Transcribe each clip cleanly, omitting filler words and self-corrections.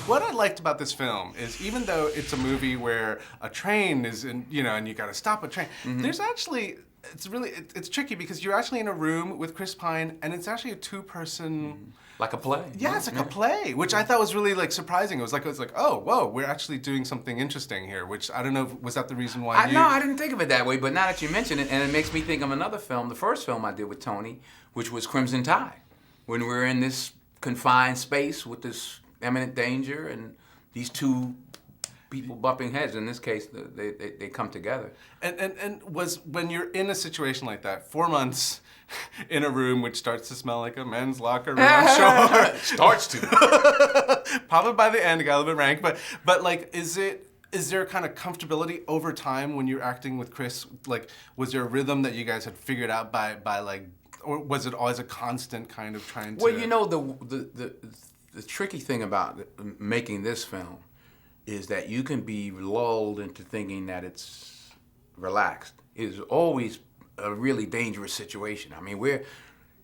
What I liked about this film is even though it's a movie where a train is in, and you got to stop a train, there's actually, it's tricky because you're actually in a room with Chris Pine and it's actually a two-person... Like a play. Yeah, it's like a play, which I thought was really surprising. It was like, oh, whoa, we're actually doing something interesting here, which I don't know, was that the reason why No, I didn't think of it that way, but now that you mention it, and it makes me think of another film, the first film I did with Tony, which was Crimson Tide, when we're in this confined space with this imminent danger and these two people bumping heads. In this case, they come together. And was, when you're in a situation like that, 4 months in a room which starts to smell like a men's locker room, I'm sure. Starts to. Probably by the end, it got a little bit rank, but like, is there kind of comfortability over time when you're acting with Chris? Like, was there a rhythm that you guys had figured out by like, or was it always a constant kind of trying to... Well, the tricky thing about making this film is that you can be lulled into thinking that it's relaxed. It is always a really dangerous situation. I mean, we're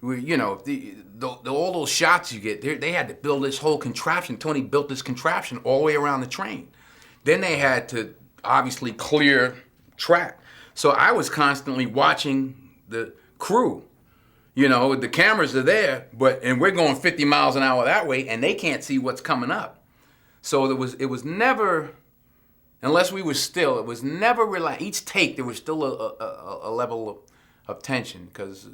all those shots you get, they had to build this whole contraption. Tony built this contraption all the way around the train. Then they had to obviously clear track. So I was constantly watching the crew. The cameras are there, and we're going 50 miles an hour that way, and they can't see what's coming up. So it was never, unless we were still, it was never relaxed. Each take, there was still a level of tension, because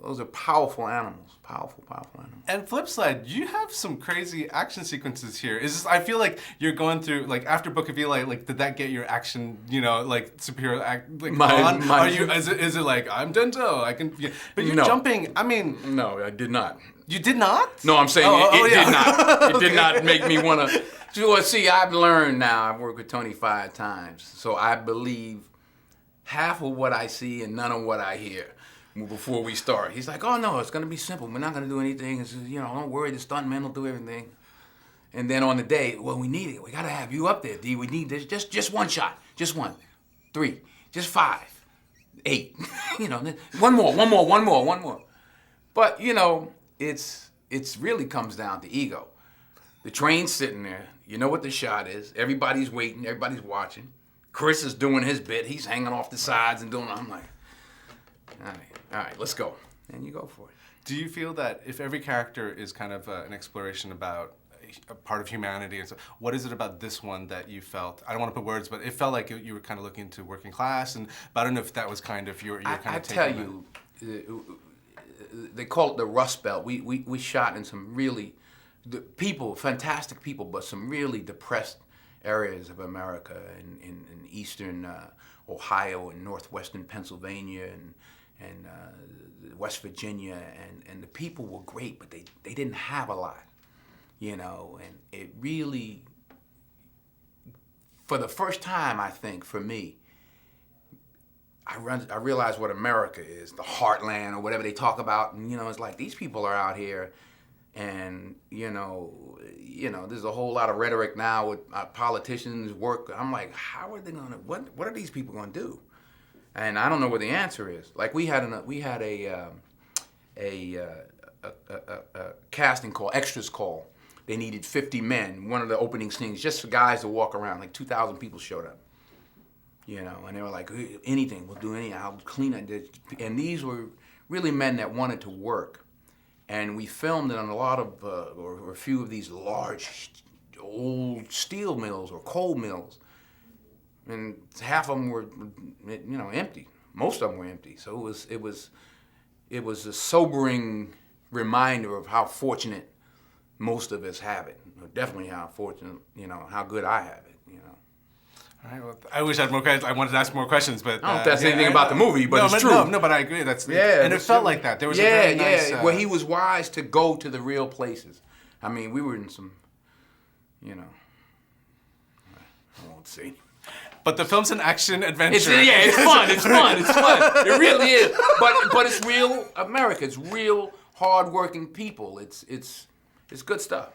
those are powerful animals, powerful animals. And flip side, you have some crazy action sequences here. I feel like you're going through, like, after Book of Eli, like, did that get your action, superhero act, on? Are you, is it like, I'm Denzel, I can, but you're jumping, I mean... No, I did not. You did not? No, I'm saying it did not. It did not make me want to... Well, see, I've learned now, I've worked with Tony 5 times, so I believe half of what I see and none of what I hear before we start. He's like, oh no, it's going to be simple. We're not going to do anything. It's just, don't worry, the stuntmen will do everything. And then on the day, well, we need it. We got to have you up there, D. We need this. Just one shot. Just one. 3. Just 5. 8. One more. But, it's really comes down to ego. The train's sitting there. You know what the shot is. Everybody's waiting. Everybody's watching. Chris is doing his bit. He's hanging off the sides and doing. I'm like, all right, let's go. And you go for it. Do you feel that if every character is kind of an exploration about a part of humanity, and so, what is it about this one that you felt? I don't want to put words, but it felt like you were kind of looking to working class, but I don't know if that was kind of your kind of take. I tell you, they call it the Rust Belt. We shot in some really fantastic people, but some really depressed areas of America, in eastern Ohio and northwestern Pennsylvania and West Virginia, and the people were great, but they didn't have a lot, and it really, for the first time, I think, for me, I realized what America is, the heartland or whatever they talk about, and it's like these people are out here. And, there's a whole lot of rhetoric now with politicians work. I'm like, how are they going to, what are these people going to do? And I don't know what the answer is. Like, we had a casting call, extras call. They needed 50 men. One of the opening scenes, just for guys to walk around. Like 2,000 people showed up. And they were like, anything, we'll do anything. I'll clean it. And these were really men that wanted to work. And we filmed it on a lot of, or a few of these large, old steel mills or coal mills. And half of them were, empty. Most of them were empty. So it was a sobering reminder of how fortunate most of us have it. Definitely how fortunate, how good I have it. All right, well, I wish I had more questions. I wanted to ask more questions, but... I don't know if that's anything about the movie, but it's true. No, but I agree. And it felt like that. There was a very nice... Well, he was wise to go to the real places. I mean, we were in some, I won't say. But the film's an action adventure. It's fun. It really is. But it's real America. It's real hard-working people. It's good stuff.